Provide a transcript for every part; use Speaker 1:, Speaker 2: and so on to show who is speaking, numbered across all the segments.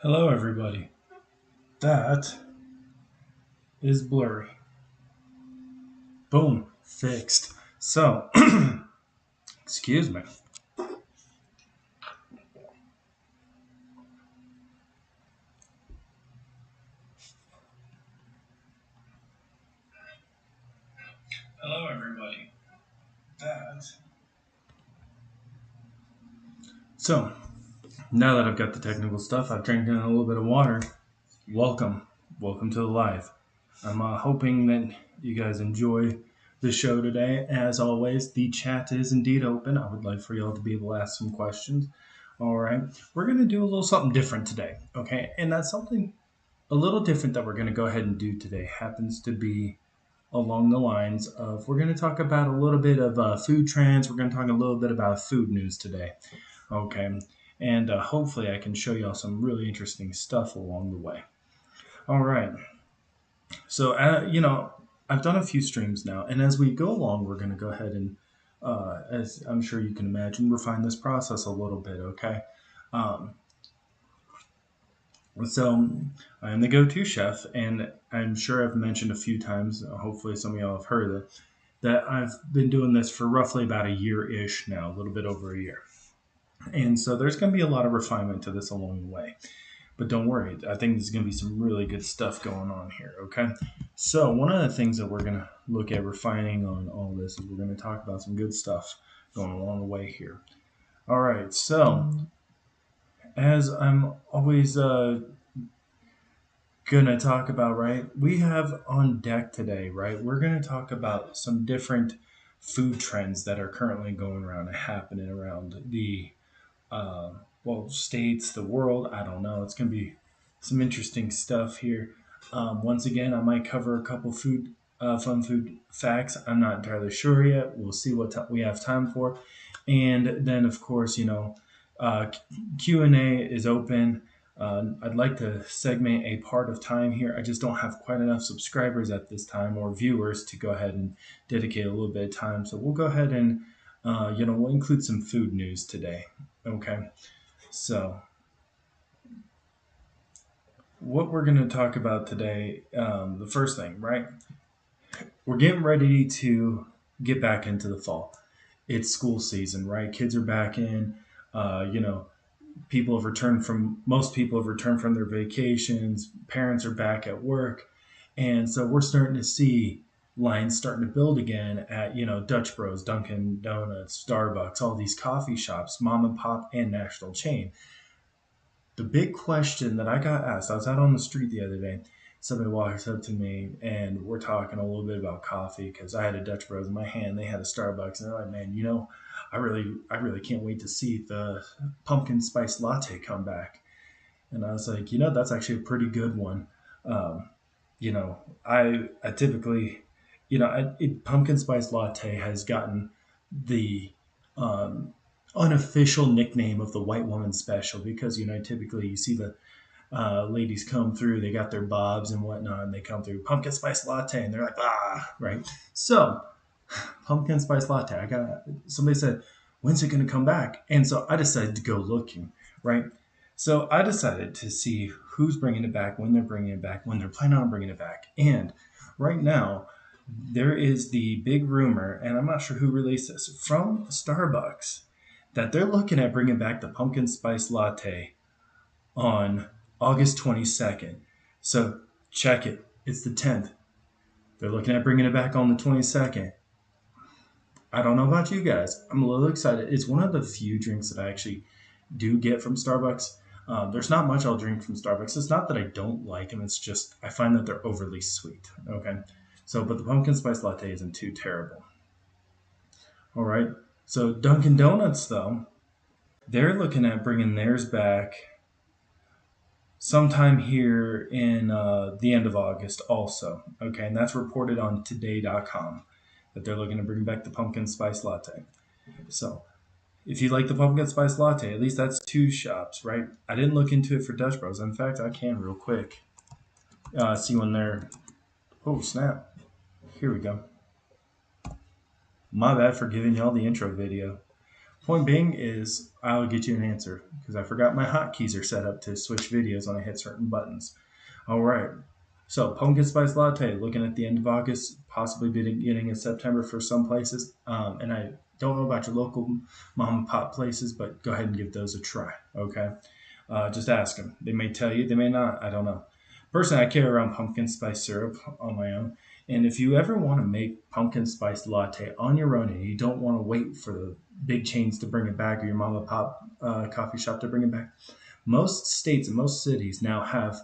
Speaker 1: Hello, everybody. That is blurry. Boom, fixed. So, excuse me. Hello, everybody. That. So, now that I've got the technical stuff, I've drank in a little bit of water. Welcome. Welcome to the live. I'm hoping that you guys enjoy the show today. As always, the chat is indeed open. I would like for y'all to be able to ask some questions. All right. We're going to do a little something different today. Okay. And that's something a little different that we're going to go ahead and do today happens to be along the lines of we're going to talk about a little bit of food trends. We're going to talk a little bit about food news today. Okay. And hopefully I can show y'all some really interesting stuff along the way. All right. So, I've done a few streams now. And as we go along, we're going to go ahead and, as I'm sure you can imagine, refine this process a little bit. Okay. Um, So I am the go-to chef, and I'm sure I've mentioned a few times. Hopefully, some of y'all have heard of it. That I've been doing this for roughly about a year-ish now, a little bit over a year. And so there's going to be a lot of refinement to this along the way. But don't worry, I think there's going to be some really good stuff going on here. Okay. So one of the things that we're going to look at refining on all this is we're going to talk about some good stuff going along the way here. All right. So as I'm always gonna talk about, right? We have on deck today, right? We're gonna talk about some different food trends that are currently going around and happening around the uh, states, the world. I don't know. It's gonna be some interesting stuff here. Once again, I might cover a couple fun food facts. I'm not entirely sure yet. We'll see what we have time for, and then of course, uh, Q&A is open. I'd like to segment a part of time here. I just don't have quite enough subscribers at this time or viewers to go ahead and dedicate a little bit of time. So we'll go ahead and, we'll include some food news today. Okay. So what we're going to talk about today, the first thing, right? We're getting ready to get back into the fall. It's school season, right? Kids are back in. Uh, you know, most people have returned from their vacations. Parents are back at work, and so we're starting to see lines starting to build again at Dutch Bros, Dunkin' Donuts, Starbucks, all these coffee shops, mom and pop and national chain. The big question that I got asked, I was out on the street the other day. Somebody walks up to me and we're talking a little bit about coffee because I had a Dutch Bros in my hand. They had a Starbucks, and they're like, "Man, I really can't wait to see the pumpkin spice latte come back." And I was like, that's actually a pretty good one. Um, I typically, pumpkin spice latte has gotten the um, unofficial nickname of the white woman special because typically you see the ladies come through, they got their bobs and whatnot, and they come through pumpkin spice latte, and they're like, right. So pumpkin spice latte. I got somebody said, when's it going to come back? And so I decided to go looking, right? So I decided to see who's bringing it back, when they're bringing it back, when they're planning on bringing it back. And right now, there is the big rumor, and I'm not sure who released this, from Starbucks that they're looking at bringing back the pumpkin spice latte on August 22nd. So check it. It's the 10th. They're looking at bringing it back on the 22nd. I don't know about you guys. I'm a little excited. It's one of the few drinks that I actually do get from Starbucks. There's not much I'll drink from Starbucks. It's not that I don't like them. It's just I find that they're overly sweet. Okay. So, but the pumpkin spice latte isn't too terrible. All right. So Dunkin' Donuts, though, they're looking at bringing theirs back sometime here in the end of August, also. Okay. And that's reported on today.com that they're looking to bring back the pumpkin spice latte. So if you like the pumpkin spice latte, at least that's two shops, right? I didn't look into it for Dutch Bros. In fact, I can real quick. See when they're. Oh, snap. Here we go. My bad for giving y'all the intro video. Point being is I'll get you an answer because I forgot my hotkeys are set up to switch videos when I hit certain buttons. All right. So pumpkin spice latte, looking at the end of August, possibly beginning in September for some places. And I don't know about your local mom and pop places, but go ahead and give those a try. Okay. Just ask them. They may tell you, they may not. I don't know. Personally, I carry around pumpkin spice syrup on my own. And if you ever want to make pumpkin spice latte on your own and you don't want to wait for the big chains to bring it back or your mom and pop coffee shop to bring it back, most states and most cities now have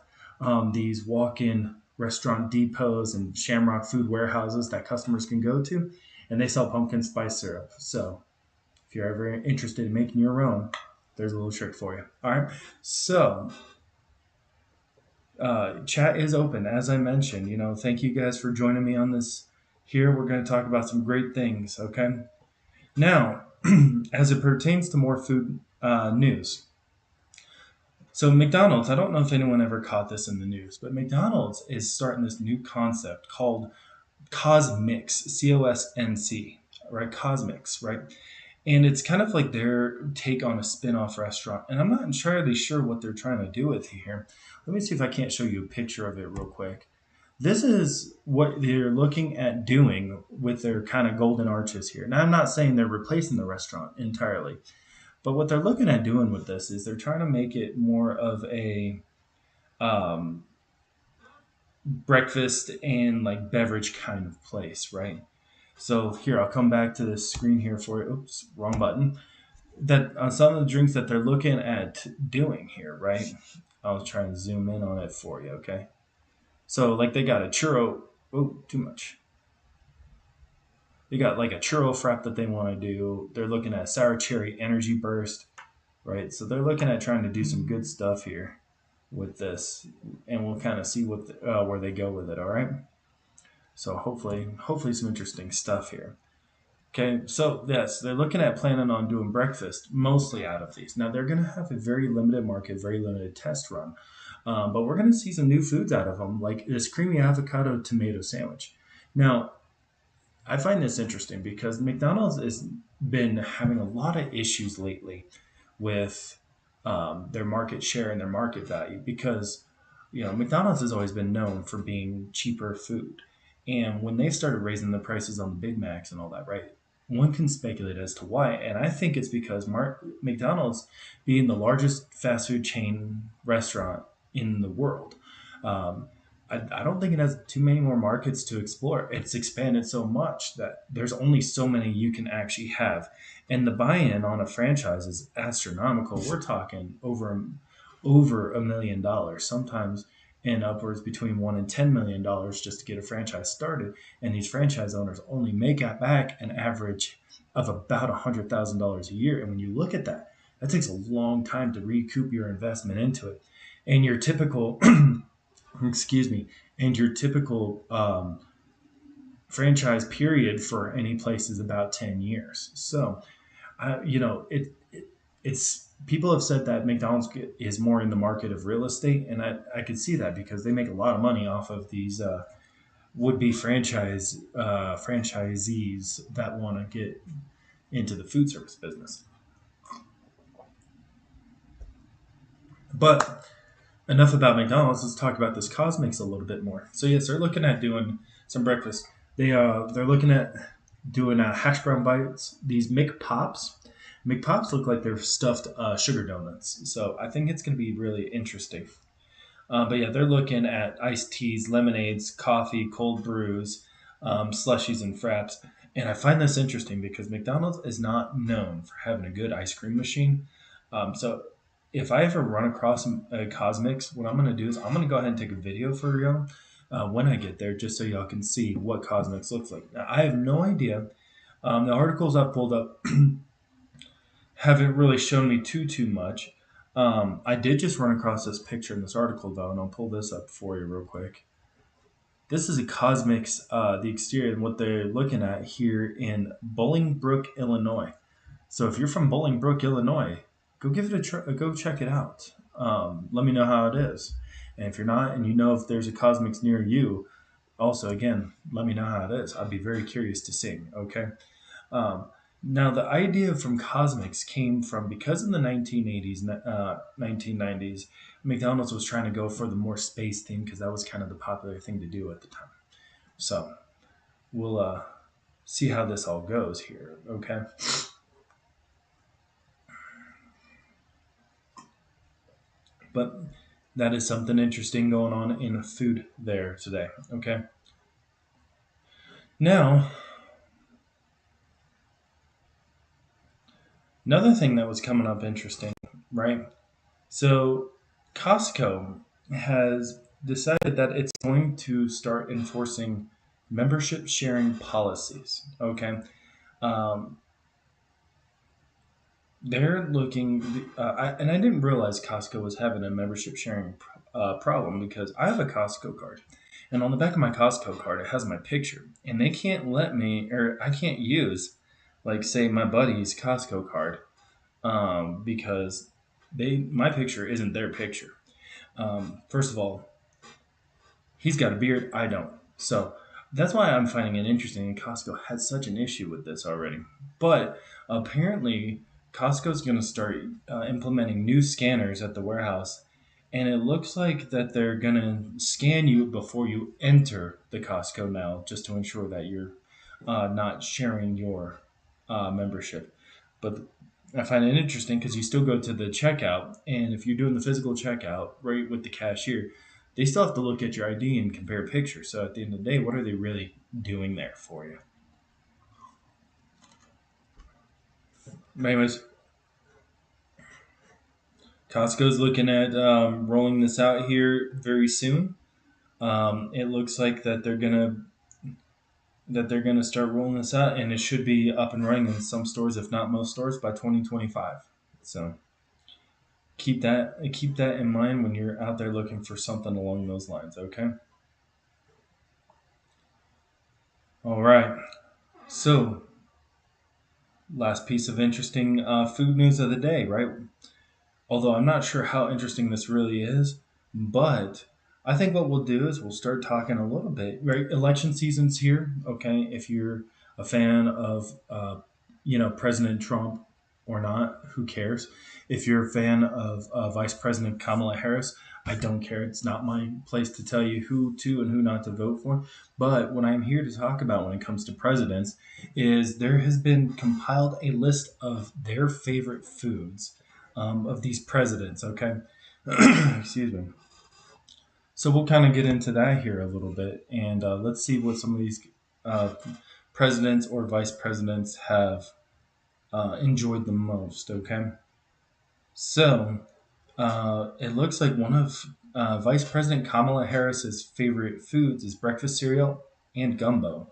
Speaker 1: these walk-in restaurant depots and Shamrock food warehouses that customers can go to, and they sell pumpkin spice syrup. So if you're ever interested in making your own, there's a little trick for you. All right. So chat is open, as I mentioned. Thank you guys for joining me on this. Here we're going to talk about some great things. Okay. Now, as it pertains to more food news, so McDonald's, I don't know if anyone ever caught this in the news, but McDonald's is starting this new concept called Cosmix, COSNC, right? Cosmix, right? And it's kind of like their take on a spin-off restaurant. And I'm not entirely sure what they're trying to do with here. Let me see if I can't show you a picture of it real quick. This is what they're looking at doing with their kind of golden arches here. Now, I'm not saying they're replacing the restaurant entirely, but what they're looking at doing with this is they're trying to make it more of a um, breakfast and like beverage kind of place, right? So here, I'll come back to this screen here for you. Oops, wrong button. That some of the drinks that they're looking at doing here, right? I'll try and zoom in on it for you, okay? So like they got a churro. Oh, too much. They got like a churro frap that they want to do. They're looking at sour cherry energy burst, right? So they're looking at trying to do some good stuff here with this, and we'll kind of see where they go with it. All right. So hopefully some interesting stuff here. Okay, so yes, they're looking at planning on doing breakfast mostly out of these. Now they're going to have a very limited market, very limited test run, but we're going to see some new foods out of them, like this creamy avocado tomato sandwich. Now I find this interesting because McDonald's has been having a lot of issues lately with their market share and their market value because McDonald's has always been known for being cheaper food, and when they started raising the prices on the Big Macs and all that, right? One can speculate as to why, and I think it's because McDonald's, being the largest fast food chain restaurant in the world, um, I don't think it has too many more markets to explore. It's expanded so much that there's only so many you can actually have, and the buy-in on a franchise is astronomical. We're talking over $1 million, sometimes in upwards between $1 and $10 million just to get a franchise started. And these franchise owners only make back an average of about $100,000 a year. And when you look at that, that takes a long time to recoup your investment into it. And your typical, excuse me, and your typical franchise period for any place is about 10 years. So, it's people have said that McDonald's is more in the market of real estate, and I could see that because they make a lot of money off of these would-be franchisees that want to get into the food service business. But enough about McDonald's. Let's talk about this Cosmix a little bit more. So yes, they're looking at doing some breakfast. They're looking at doing hash brown bites. These McPops. McPops look like they're stuffed sugar donuts. So I think it's going to be really interesting. But yeah, they're looking at iced teas, lemonades, coffee, cold brews, slushies, and fraps. And I find this interesting because McDonald's is not known for having a good ice cream machine. So if I ever run across a Cosmix, what I'm going to do is I'm going to go ahead and take a video for y'all when I get there, just so y'all can see what Cosmix looks like. Now, I have no idea. The articles I've pulled up haven't really shown me too much. I did just run across this picture in this article though, and I'll pull this up for you real quick. This is a Cosmix, the exterior, and what they're looking at here in Bolingbrook, Illinois. So if you're from Bolingbrook, Illinois, go give it go check it out. Let me know how it is, and if you're not, and you know if there's a Cosmix near you, also again, let me know how it is. I'd be very curious to see. Okay. Um, Now, the idea from Cosmix came from because in the 1980s, 1990s, McDonald's was trying to go for the more space theme because that was kind of the popular thing to do at the time. So we'll see how this all goes here, okay? But that is something interesting going on in food there today, okay? Now, another thing that was coming up interesting, right? So Costco has decided that it's going to start enforcing membership sharing policies. Okay, um, they're looking, and I didn't realize Costco was having a membership sharing problem because I have a Costco card, and on the back of my Costco card it has my picture, and they can't let me, or I can't use, like say my buddy's Costco card, because they my picture isn't their picture. First of all, he's got a beard, I don't. So that's why I'm finding it interesting. And Costco has such an issue with this already. But apparently, Costco's going to start implementing new scanners at the warehouse. And it looks like that they're going to scan you before you enter the Costco now, just to ensure that you're not sharing your membership. But I find it interesting because you still go to the checkout, and if you're doing the physical checkout right with the cashier, they still have to look at your ID and compare pictures. So at the end of the day, what are they really doing there for you? Anyways, Costco's looking at rolling this out here very soon. It looks like that they're gonna start rolling this out, and it should be up and running in some stores, if not most stores, by 2025. So keep that in mind when you're out there looking for something along those lines. Okay. All right. So last piece of interesting food news of the day, right? Although I'm not sure how interesting this really is, but I think what we'll do is we'll start talking a little bit. Right, election season's here. Okay, if you're a fan of, President Trump or not, who cares? If you're a fan of Vice President Kamala Harris, I don't care. It's not my place to tell you who to and who not to vote for. But what I'm here to talk about when it comes to presidents is there has been compiled a list of their favorite foods of these presidents. Okay, excuse me. So we'll kind of get into that here a little bit, and let's see what some of these uh, presidents or vice presidents have enjoyed the most. Okay, so it looks like one of Vice President Kamala Harris's favorite foods is breakfast cereal and gumbo.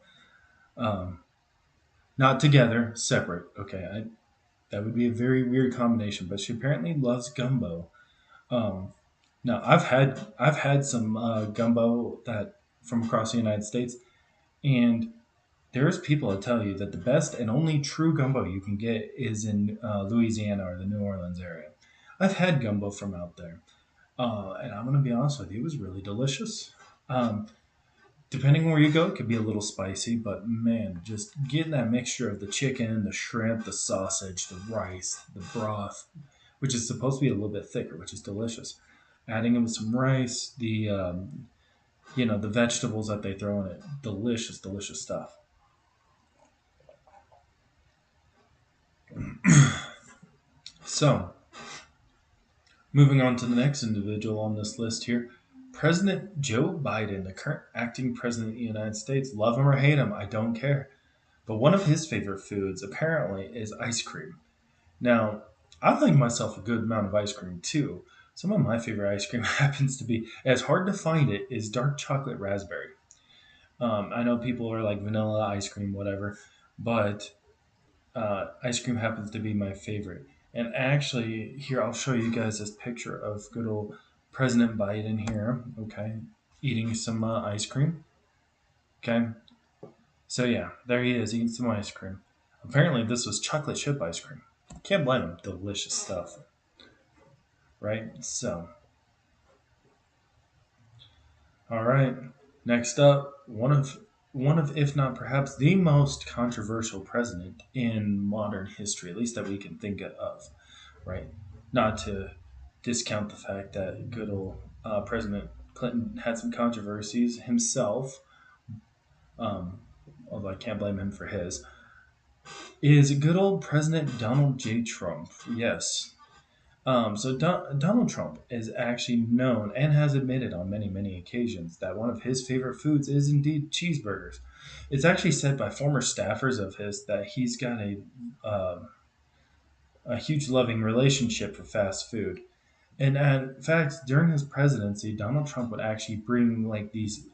Speaker 1: Um, Not together, separate. Okay, that would be a very weird combination, but she apparently loves gumbo. Um, Now I've had some gumbo that from across the United States, and there's people that tell you that the best and only true gumbo you can get is in Louisiana or the New Orleans area. I've had gumbo from out there, and I'm gonna be honest with you, it was really delicious. Um, Depending on where you go, it could be a little spicy, but man, just getting that mixture of the chicken, the shrimp, the sausage, the rice, the broth, which is supposed to be a little bit thicker, which is delicious. Adding in with some rice, the vegetables that they throw in it, delicious, delicious stuff. So, moving on to the next individual on this list here, President Joe Biden, the current acting president of the United States. Love him or hate him, I don't care. But one of his favorite foods, apparently, is ice cream. Now, I like myself a good amount of ice cream too. Some of my favorite ice cream happens to be, as hard to find it, is dark chocolate raspberry. I know people are like vanilla ice cream, whatever, but ice cream happens to be my favorite. And actually, here I'll show you guys this picture of good old President Biden here. Okay, eating some ice cream. Okay, so yeah, there he is eating some ice cream. Apparently, this was chocolate chip ice cream. Can't blame him. Delicious stuff, right? So, all right. Next up, one of one of, if not perhaps, the most controversial president in modern history, at least that we can think of, right? Not to discount the fact that good old President Clinton had some controversies himself, um, although I can't blame him for his, is good old President Donald J. Trump. Yes. Donald Trump is actually known and has admitted on many, many occasions that one of his favorite foods is indeed cheeseburgers. It's actually said by former staffers of his that he's got a huge loving relationship for fast food. And in fact, during his presidency, Donald Trump would actually bring like these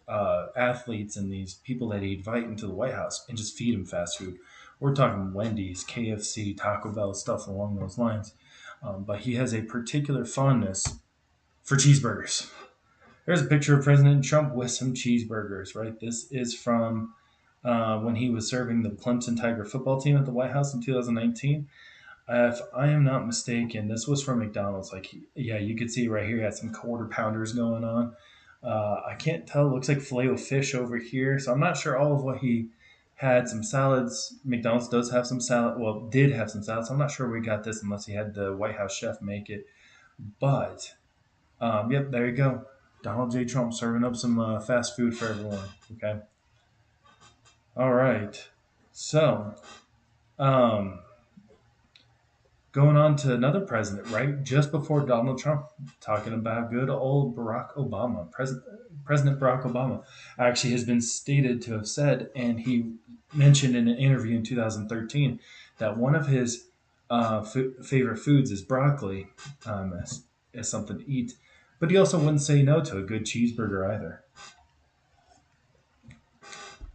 Speaker 1: athletes and these people that he'd invite into the White House and just feed them fast food. We're talking Wendy's, KFC, Taco Bell, stuff along those lines. But he has a particular fondness for cheeseburgers. There's a picture of President Trump with some cheeseburgers, right? This is from when he was serving the Clemson Tiger football team at the White House in 2019. If I am not mistaken, this was from McDonald's. Like, yeah, you could see right here, he had some quarter pounders going on. I can't tell. It looks like filet o fish over here. So I'm not sure all of what he had. Some salads. McDonald's does have some salad. Well, did have some salads. So I'm not sure we got this unless he had the White House chef make it. But yep, there you go. Donald J. Trump serving up some fast food for everyone. Okay. All right. So, um, going on to another president, right? Just before Donald Trump, talking about good old Barack Obama. President Barack Obama actually has been stated to have said, and he mentioned in an interview in 2013, that one of his favorite foods is broccoli as something to eat. But he also wouldn't say no to a good cheeseburger either.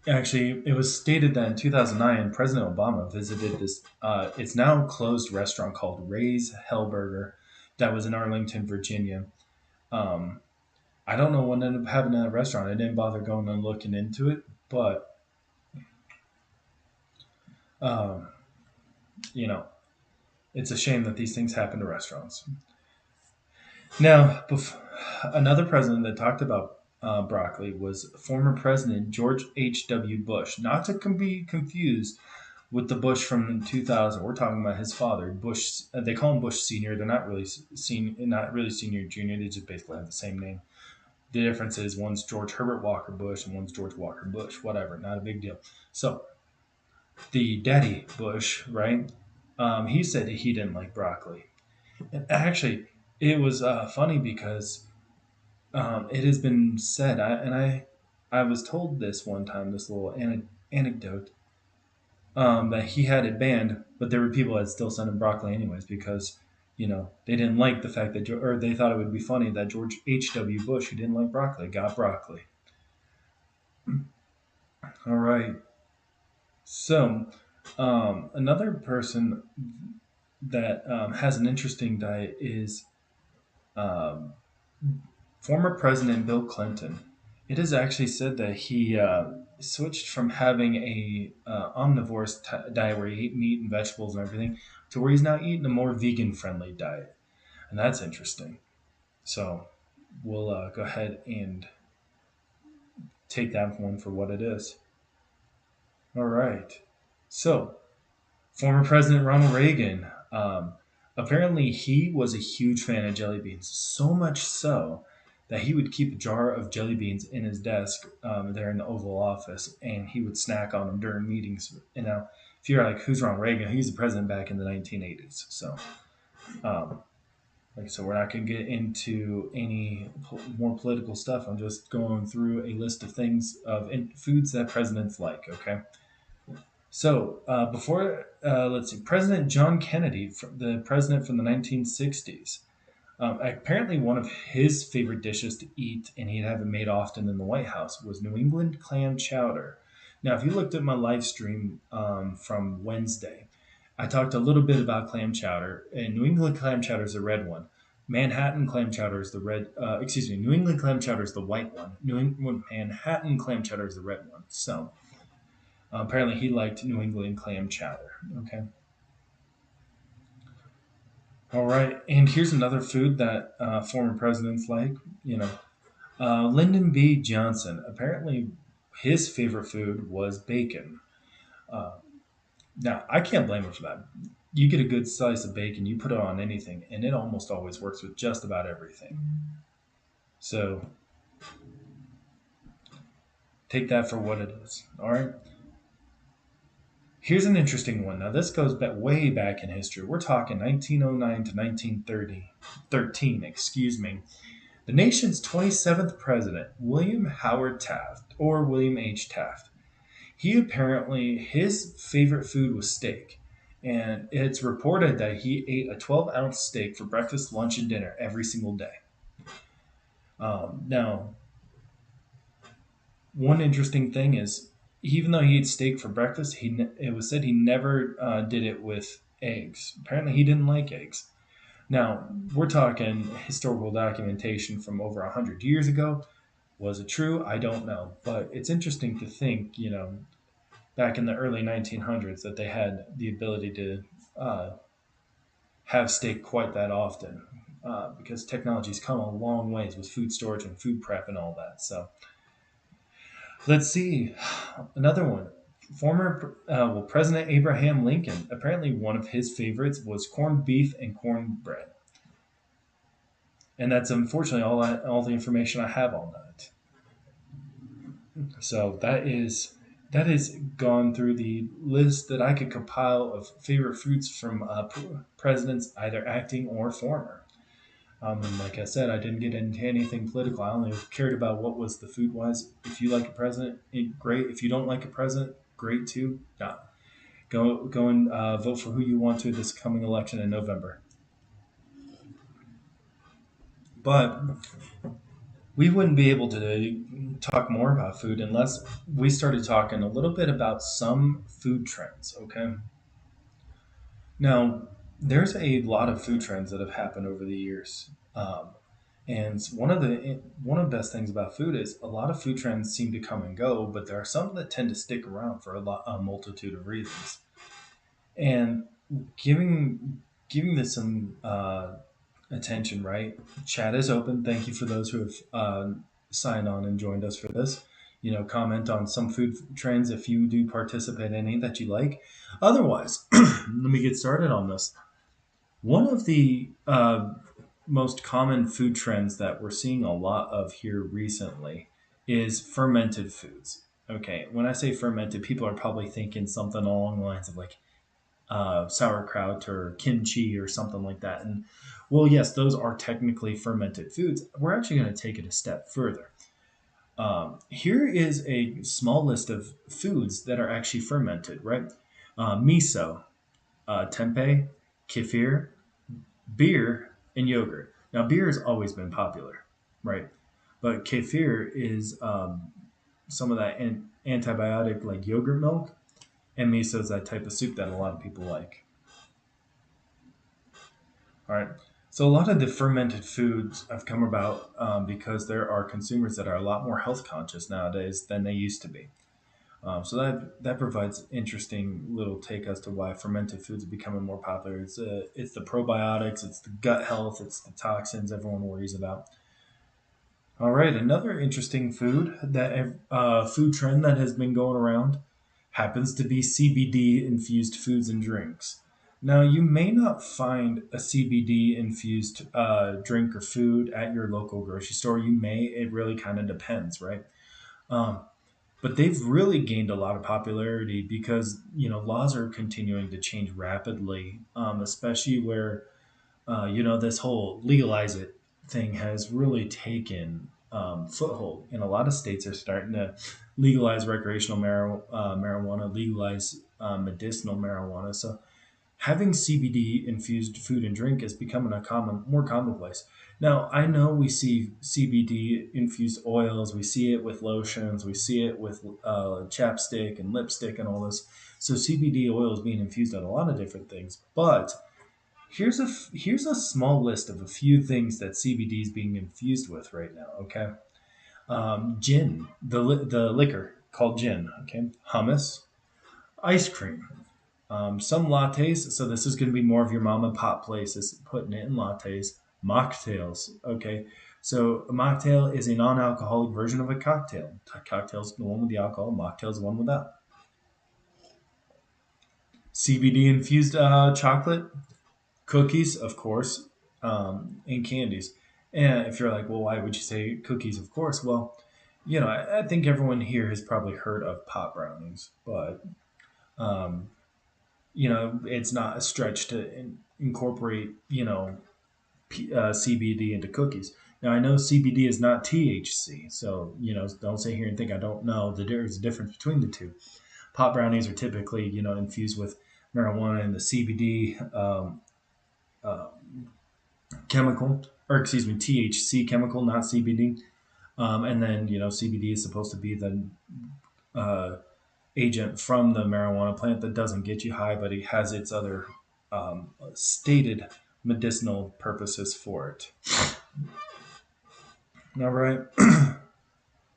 Speaker 1: Actually, it was stated that in 2009, President Obama visited this, it's now closed restaurant called Ray's Hellburger that was in Arlington, Virginia. Um, I don't know what ended up happening at that restaurant. I didn't bother going and looking into it, but, um, you know, it's a shame that these things happen to restaurants. Now, another president that talked about broccoli was former President George H.W. Bush, not to be confused with the Bush from 2000. We're talking about his father, Bush. They call him Bush Senior. They're not really senior, not really Senior Junior. They just basically have the same name. The difference is one's George Herbert Walker Bush and one's George Walker Bush. Whatever, not a big deal. So the daddy Bush, right? He said he didn't like broccoli, and actually, it was funny because it has been said, I was told this one time, this little anecdote, that he had it banned, but there were people that still sent him broccoli anyways because, they didn't like the fact that, or they thought it would be funny that George H.W. Bush, who didn't like broccoli, got broccoli. All right. So, another person that has an interesting diet is um, former President Bill Clinton. It is actually said that he switched from having a omnivorous diet where he ate meat and vegetables and everything to where he's now eating a more vegan friendly diet, and that's interesting. So we'll go ahead and take that one for what it is. All right. So former President Ronald Reagan. Apparently, he was a huge fan of jelly beans, so much so that he would keep a jar of jelly beans in his desk there in the Oval Office, and he would snack on them during meetings. If you're like, who's Ronald Reagan? He's the president back in the 1980s. So, um, like I said, we're not going to get into any more political stuff. I'm just going through a list of things of foods that presidents like. Okay. So before, let's see, President John Kennedy, the president from the 1960s, apparently one of his favorite dishes to eat, and he'd have it made often in the White House, was New England clam chowder. Now, if you looked at my live stream from Wednesday, I talked a little bit about clam chowder, and New England clam chowder is the red one. Manhattan clam chowder is the red. Excuse me. New England clam chowder is the white one. Manhattan clam chowder is the red one. So apparently, he liked New England clam chowder. Okay. All right. And here's another food that former presidents like. Lyndon B. Johnson. Apparently, his favorite food was bacon. Uh, Now, I can't blame him for that. You get a good slice of bacon, you put it on anything, and it almost always works with just about everything. So take that for what it is. All right. Here's an interesting one. Now, this goes back way back in history. We're talking 1909 to 1930, 13, excuse me. The nation's 27th president, William Howard Taft, or William H. Taft, he apparently, his favorite food was steak. And it's reported that he ate a 12-ounce steak for breakfast, lunch, and dinner every single day. Now, one interesting thing is, even though he ate steak for breakfast, it was said he never did it with eggs. Apparently, he didn't like eggs. Now, we're talking historical documentation from over 100 years ago. Was it true? I don't know. But it's interesting to think, back in the early 1900s, that they had the ability to uh, have steak quite that often, because technology's come a long ways with food storage and food prep and all that. So let's see. Another one. President Abraham Lincoln, apparently one of his favorites was corned beef and cornbread. And that's unfortunately all the information I have on that. So that is gone through the list that I could compile of favorite foods from presidents, either acting or former. And like I said, I didn't get into anything political. I only cared about what was the food wise. If you like a president, great. If you don't like a president, great too. Yeah. Go and vote for who you want to this coming election in November. But we wouldn't be able to talk more about food unless we started talking a little bit about some food trends. Okay. Now, there's a lot of food trends that have happened over the years. And one of the best things about food is a lot of food trends seem to come and go, but there are some that tend to stick around for a multitude of reasons. And giving this some attention, right? Chat is open. Thank you for those who have signed on and joined us for this. Comment on some food trends if you do participate in any that you like. Otherwise, let me get started on this. One of the most common food trends that we're seeing a lot of here recently is fermented foods. Okay, when I say fermented, people are probably thinking something along the lines of like sauerkraut or kimchi or something like that. And well, yes, those are technically fermented foods. We're actually going to take it a step further. Here is a small list of foods that are actually fermented, right? Miso, tempeh, kefir, beer, and yogurt. Now, beer has always been popular, right? But kefir is some of that antibiotic like yogurt milk, and miso is that type of soup that a lot of people like. All right. So a lot of the fermented foods have come about because there are consumers that are a lot more health conscious nowadays than they used to be. So that provides interesting little take as to why fermented foods are becoming more popular. It's the probiotics, it's the gut health, it's the toxins everyone worries about. All right, another interesting food trend that has been going around happens to be CBD infused foods and drinks. Now, you may not find a CBD infused drink or food at your local grocery store. You may. It really kind of depends, right? Um, but they've really gained a lot of popularity because laws are continuing to change rapidly, especially where this whole legalize it thing has really taken foothold. And a lot of states are starting to legalize recreational marijuana, legalize medicinal marijuana. So having CBD infused food and drink is becoming more commonplace. Now, I know we see CBD infused oils, we see it with lotions, we see it with chapstick and lipstick and all this. So CBD oil is being infused on a lot of different things. But here's a small list of a few things that CBD is being infused with right now. Okay, gin, the liquor called gin. Okay, hummus, ice cream, some lattes. So this is going to be more of your mom and pop places putting it in lattes. Mocktails. Okay, So a mocktail is a non-alcoholic version of a cocktail. Cocktail's the one with the alcohol. Mocktail's the one without. CBD infused chocolate, cookies, of course, and candies. And if you're like, well, why would you say cookies? Of course. Well, I think everyone here has probably heard of pot brownies, but um, it's not a stretch to incorporate, CBD into cookies. Now, I know CBD is not THC, so, don't sit here and think I don't know there's a difference between the two. Pot brownies are typically, infused with marijuana and the CBD uh, chemical, or excuse me, THC chemical, not CBD. And then, CBD is supposed to be the uh, agent from the marijuana plant that doesn't get you high, but it has its other stated medicinal purposes for it. All right.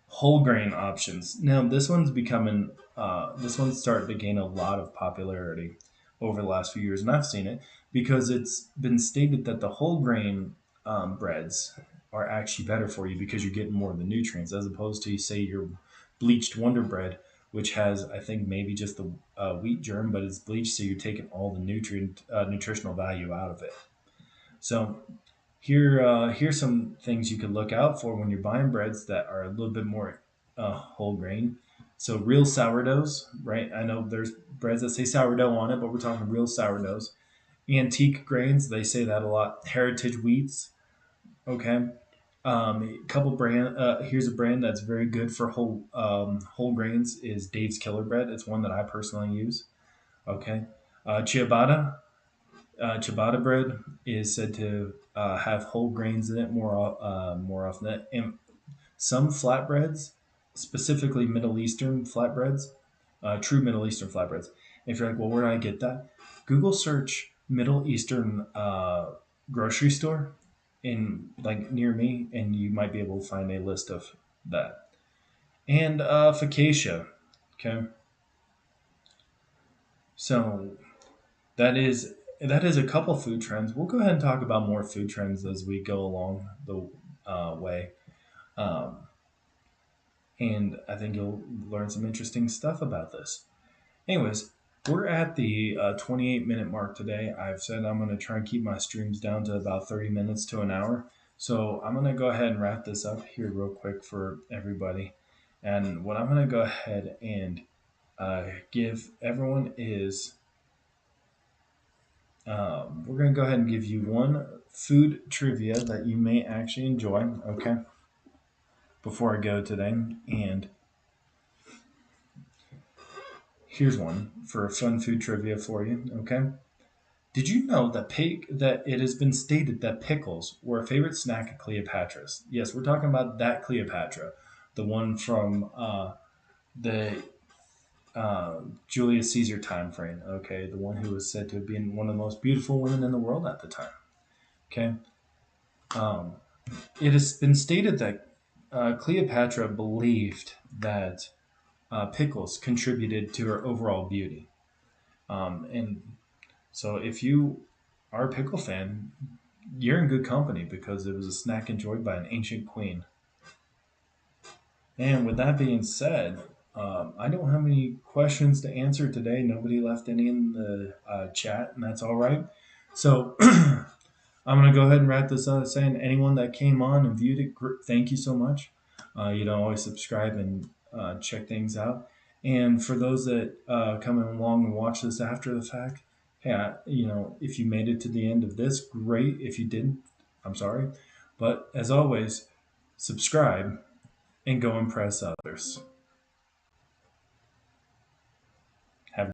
Speaker 1: Whole grain options. Now, this one's starting to gain a lot of popularity over the last few years, and I've seen it because it's been stated that the whole grain breads are actually better for you because you're getting more of the nutrients as opposed to, say, your bleached Wonder Bread, which has, I think, maybe just the wheat germ, but it's bleached, so you're taking all the nutritional value out of it. So here's some things you could look out for when you're buying breads that are a little bit more whole grain. So real sourdoughs, right? I know there's breads that say sourdough on it, but we're talking real sourdoughs. Antique grains, they say that a lot. Heritage wheats, okay. A couple brand. Here's a brand that's very good for whole grains is Dave's Killer Bread. It's one that I personally use. Okay, ciabatta. Ciabatta bread is said to have whole grains in it more often. And some flatbreads, specifically Middle Eastern flatbreads, true Middle Eastern flatbreads. If you're like, well, where do I get that? Google search Middle Eastern grocery store in like near me, and you might be able to find a list of that. And focaccia. Okay, so that is a couple food trends. We'll go ahead and talk about more food trends as we go along the way. Um, and I think you'll learn some interesting stuff about this. Anyways, we're at the 28-minute mark today. I've said I'm going to try and keep my streams down to about 30 minutes to an hour. So I'm going to go ahead and wrap this up here real quick for everybody. And what I'm going to go ahead and give everyone is we're going to go ahead and give you one food trivia that you may actually enjoy, okay, before I go today. And here's one for fun food trivia for you, okay? Did you know that it has been stated that pickles were a favorite snack of Cleopatra's? Yes, we're talking about that Cleopatra, the one from the Julius Caesar time frame, okay? The one who was said to have been one of the most beautiful women in the world at the time, okay? Um, it has been stated that Cleopatra believed that pickles contributed to her overall beauty. And so, if you are a pickle fan, you're in good company because it was a snack enjoyed by an ancient queen. And with that being said, I don't have any questions to answer today. Nobody left any in the chat, and that's all right. So, I'm going to go ahead and wrap this up saying anyone that came on and viewed it, thank you so much. Always subscribe and check things out. And for those that come along and watch this after the fact, hey, if you made it to the end of this, great. If you didn't, I'm sorry. But as always, subscribe and go impress others.